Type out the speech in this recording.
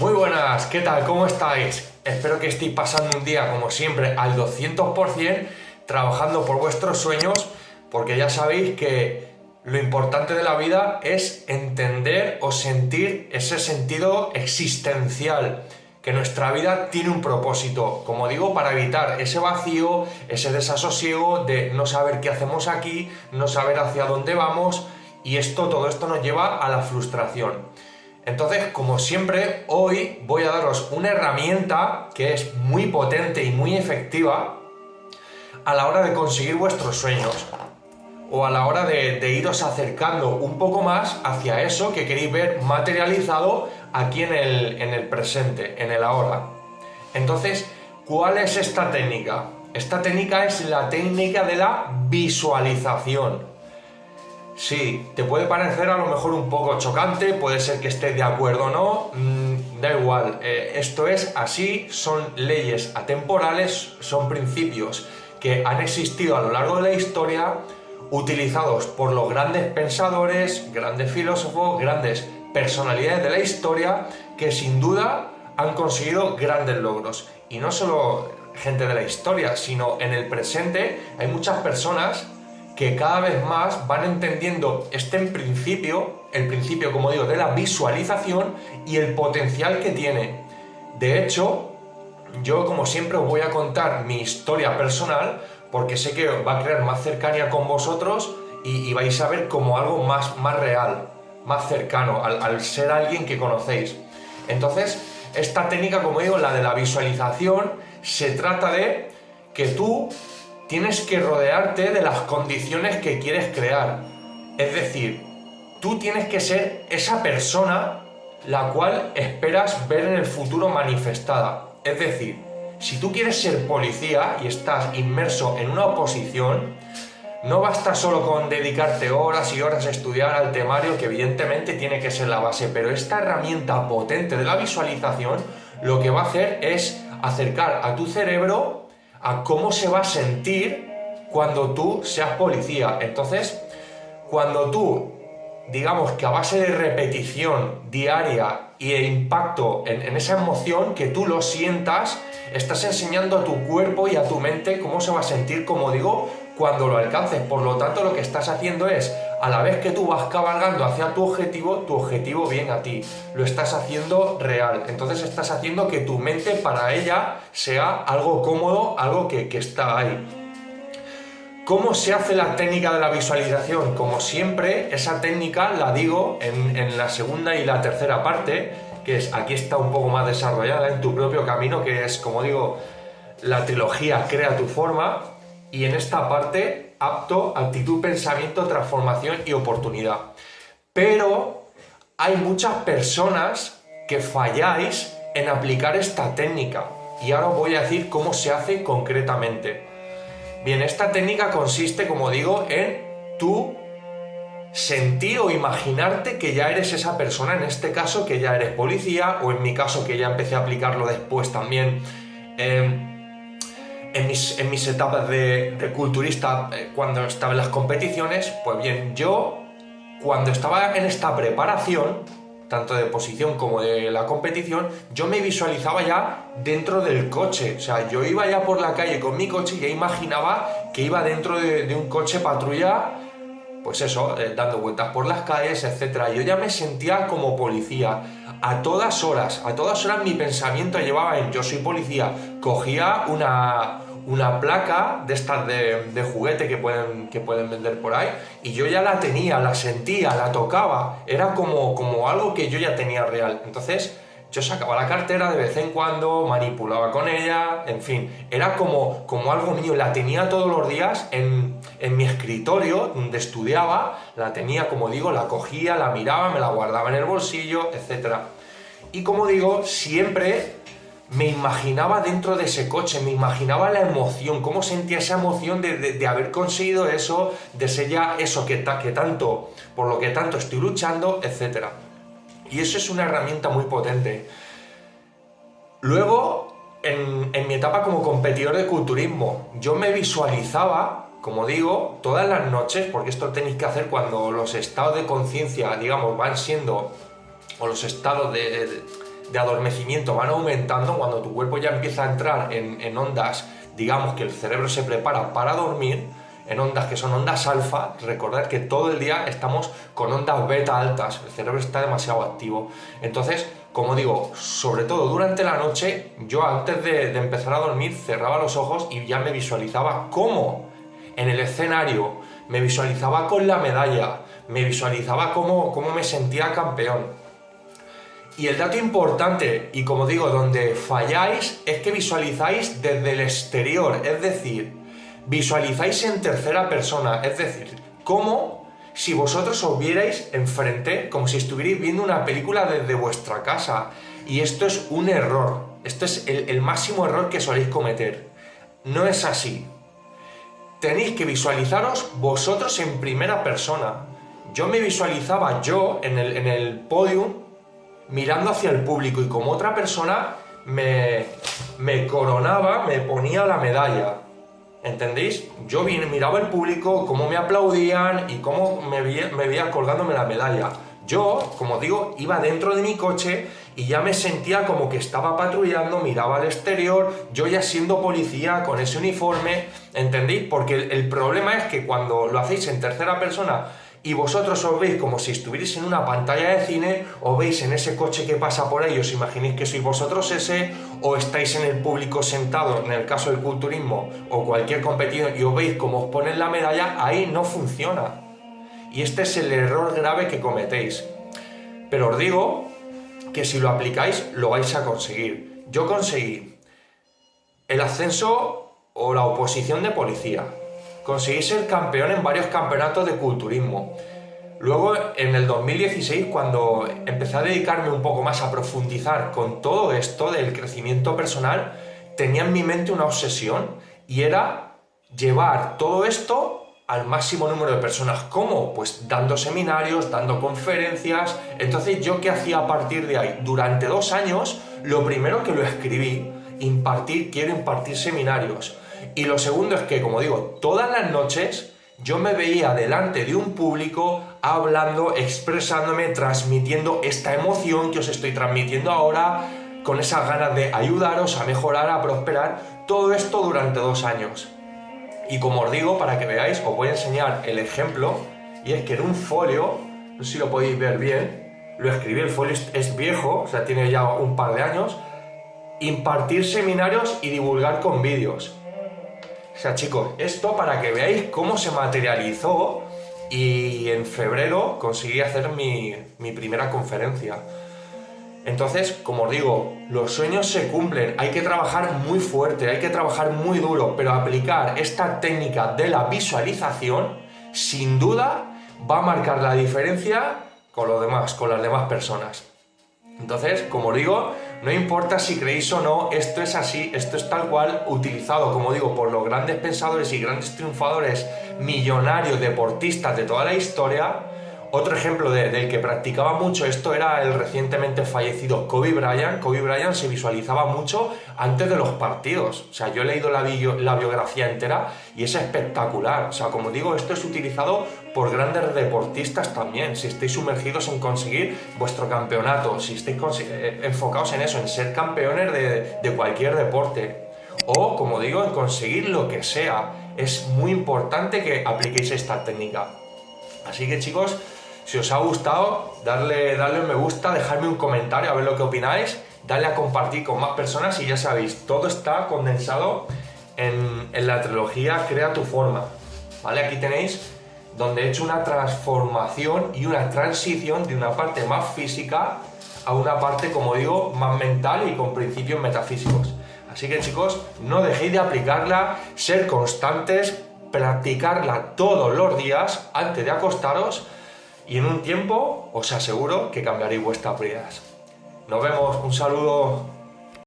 Muy buenas, ¿qué tal? ¿Cómo estáis? Espero que estéis pasando un día, como siempre, al 200%, trabajando por vuestros sueños, porque ya sabéis que lo importante de la vida es entender o sentir ese sentido existencial, que nuestra vida tiene un propósito, como digo, para evitar ese vacío, ese desasosiego de no saber qué hacemos aquí, no saber hacia dónde vamos, y todo esto nos lleva a la frustración. Entonces, como siempre, hoy voy a daros una herramienta que es muy potente y muy efectiva a la hora de conseguir vuestros sueños o a la hora de iros acercando un poco más hacia eso que queréis ver materializado aquí en el presente, en el ahora. Entonces, ¿cuál es esta técnica? Esta técnica es la técnica de la visualización. Sí, te puede parecer a lo mejor un poco chocante, puede ser que estés de acuerdo o no, da igual, esto es así, son leyes atemporales, son principios que han existido a lo largo de la historia, utilizados por los grandes pensadores, grandes filósofos, grandes personalidades de la historia, que sin duda han conseguido grandes logros. Y no solo gente de la historia, sino en el presente hay muchas personas que cada vez más van entendiendo el principio, como digo, de la visualización y el potencial que tiene. De hecho, yo como siempre os voy a contar mi historia personal, porque sé que va a crear más cercanía con vosotros y vais a ver como algo más real, más cercano, al ser alguien que conocéis. Entonces, esta técnica, como digo, la de la visualización, se trata de que tú tienes que rodearte de las condiciones que quieres crear. Es decir, tú tienes que ser esa persona la cual esperas ver en el futuro manifestada. Es decir, si tú quieres ser policía y estás inmerso en una oposición, no basta solo con dedicarte horas y horas a estudiar al temario, que evidentemente tiene que ser la base, pero esta herramienta potente de la visualización lo que va a hacer es acercar a tu cerebro a cómo se va a sentir cuando tú seas policía. Entonces, cuando tú, digamos que a base de repetición diaria y de impacto en esa emoción, que tú lo sientas, estás enseñando a tu cuerpo y a tu mente cómo se va a sentir, como digo, cuando lo alcances. Por lo tanto, lo que estás haciendo es, a la vez que tú vas cabalgando hacia tu objetivo viene a ti. Lo estás haciendo real. Entonces estás haciendo que tu mente para ella sea algo cómodo, algo que está ahí. ¿Cómo se hace la técnica de la visualización? Como siempre, esa técnica la digo en la segunda y la tercera parte, que es, aquí está un poco más desarrollada, en tu propio camino, que es, como digo, la trilogía Crea tu forma, y en esta parte, apto, actitud, pensamiento, transformación y oportunidad. Pero hay muchas personas que falláis en aplicar esta técnica, y ahora os voy a decir cómo se hace concretamente. Bien, esta técnica consiste, como digo, en tú sentir o imaginarte que ya eres esa persona, en este caso que ya eres policía, o en mi caso que ya empecé a aplicarlo después también en mis etapas de culturista, cuando estaba en las competiciones. Pues bien, yo cuando estaba en esta preparación, tanto de posición como de la competición, yo me visualizaba ya dentro del coche. O sea, yo iba ya por la calle con mi coche y ya imaginaba que iba dentro de un coche patrulla, pues eso, dando vueltas por las calles, etc. Yo ya me sentía como policía. A todas horas mi pensamiento llevaba en yo soy policía. Cogía una placa de estas de juguete que pueden vender por ahí, y yo ya la tenía, la sentía, la tocaba, era como algo que yo ya tenía real. Entonces yo sacaba la cartera de vez en cuando, manipulaba con ella, en fin, era como algo mío, la tenía todos los días en mi escritorio donde estudiaba, la tenía, como digo, la cogía, la miraba, me la guardaba en el bolsillo, etc. Y como digo, siempre me imaginaba dentro de ese coche, me imaginaba la emoción, cómo sentía esa emoción de haber conseguido eso, de ser ya eso por lo que tanto estoy luchando, etc. Y eso es una herramienta muy potente. Luego, en mi etapa como competidor de culturismo, yo me visualizaba, como digo, todas las noches, porque esto lo tenéis que hacer cuando los estados de conciencia, digamos, van siendo, o los estados de adormecimiento van aumentando, cuando tu cuerpo ya empieza a entrar en ondas, digamos que el cerebro se prepara para dormir, en ondas que son ondas alfa. Recordad que todo el día estamos con ondas beta altas, el cerebro está demasiado activo. Entonces, como digo, sobre todo durante la noche, yo antes de empezar a dormir cerraba los ojos y ya me visualizaba cómo en el escenario, me visualizaba con la medalla, me visualizaba cómo me sentía campeón. Y el dato importante, y como digo, donde falláis, es que visualizáis desde el exterior, es decir, visualizáis en tercera persona, es decir, como si vosotros os vierais enfrente, como si estuvierais viendo una película desde vuestra casa. Y esto es un error, esto es el máximo error que soléis cometer. No es así. Tenéis que visualizaros vosotros en primera persona. Yo me visualizaba en el podium, mirando hacia el público, y como otra persona me coronaba, me ponía la medalla. ¿Entendéis? Yo miraba el público, cómo me aplaudían y cómo me veía colgándome la medalla. Yo, como digo, iba dentro de mi coche y ya me sentía como que estaba patrullando, miraba al exterior, yo ya siendo policía con ese uniforme, ¿entendéis? Porque el problema es que cuando lo hacéis en tercera persona y vosotros os veis como si estuvierais en una pantalla de cine, o veis en ese coche que pasa por ahí, os imaginéis que sois vosotros ese, o estáis en el público sentado, en el caso del culturismo, o cualquier competidor, y os veis como os ponen la medalla, ahí no funciona. Y este es el error grave que cometéis. Pero os digo que si lo aplicáis, lo vais a conseguir. Yo conseguí el ascenso o la oposición de policía. Conseguí ser campeón en varios campeonatos de culturismo. Luego, en el 2016, cuando empecé a dedicarme un poco más a profundizar con todo esto del crecimiento personal, tenía en mi mente una obsesión, y era llevar todo esto al máximo número de personas. ¿Cómo? Pues dando seminarios, dando conferencias. Entonces, ¿yo qué hacía a partir de ahí? Durante 2 años, lo primero que lo escribí, quiero impartir seminarios. Y lo segundo es que, como digo, todas las noches yo me veía delante de un público hablando, expresándome, transmitiendo esta emoción que os estoy transmitiendo ahora, con esas ganas de ayudaros a mejorar, a prosperar. Todo esto durante 2 años. Y como os digo, para que veáis, os voy a enseñar el ejemplo, y es que en un folio, no sé si lo podéis ver bien, lo escribí, el folio es viejo, o sea, tiene ya un par de años, impartir seminarios y divulgar con vídeos. O sea, chicos, esto para que veáis cómo se materializó, y en febrero conseguí hacer mi primera conferencia. Entonces, como os digo, los sueños se cumplen, hay que trabajar muy fuerte, hay que trabajar muy duro, pero aplicar esta técnica de la visualización, sin duda, va a marcar la diferencia con las demás personas. Entonces, como os digo, no importa si creéis o no, esto es así, esto es tal cual, utilizado, como digo, por los grandes pensadores y grandes triunfadores, millonarios, deportistas de toda la historia. Otro ejemplo del que practicaba mucho esto era el recientemente fallecido Kobe Bryant. Kobe Bryant se visualizaba mucho antes de los partidos. O sea, yo he leído la biografía entera y es espectacular. O sea, como digo, esto es utilizado por grandes deportistas también. Si estáis sumergidos en conseguir vuestro campeonato, si estáis enfocados en eso, en ser campeones de cualquier deporte. O, como digo, en conseguir lo que sea. Es muy importante que apliquéis esta técnica. Así que, chicos, si os ha gustado, darle un me gusta, dejadme un comentario a ver lo que opináis, darle a compartir con más personas, y ya sabéis, todo está condensado en la trilogía Crea tu forma, ¿vale? Aquí tenéis donde he hecho una transformación y una transición de una parte más física a una parte, como digo, más mental y con principios metafísicos. Así que, chicos, no dejéis de aplicarla, ser constantes, practicarla todos los días antes de acostaros, y en un tiempo os aseguro que cambiaréis vuestras vidas. Nos vemos, un saludo.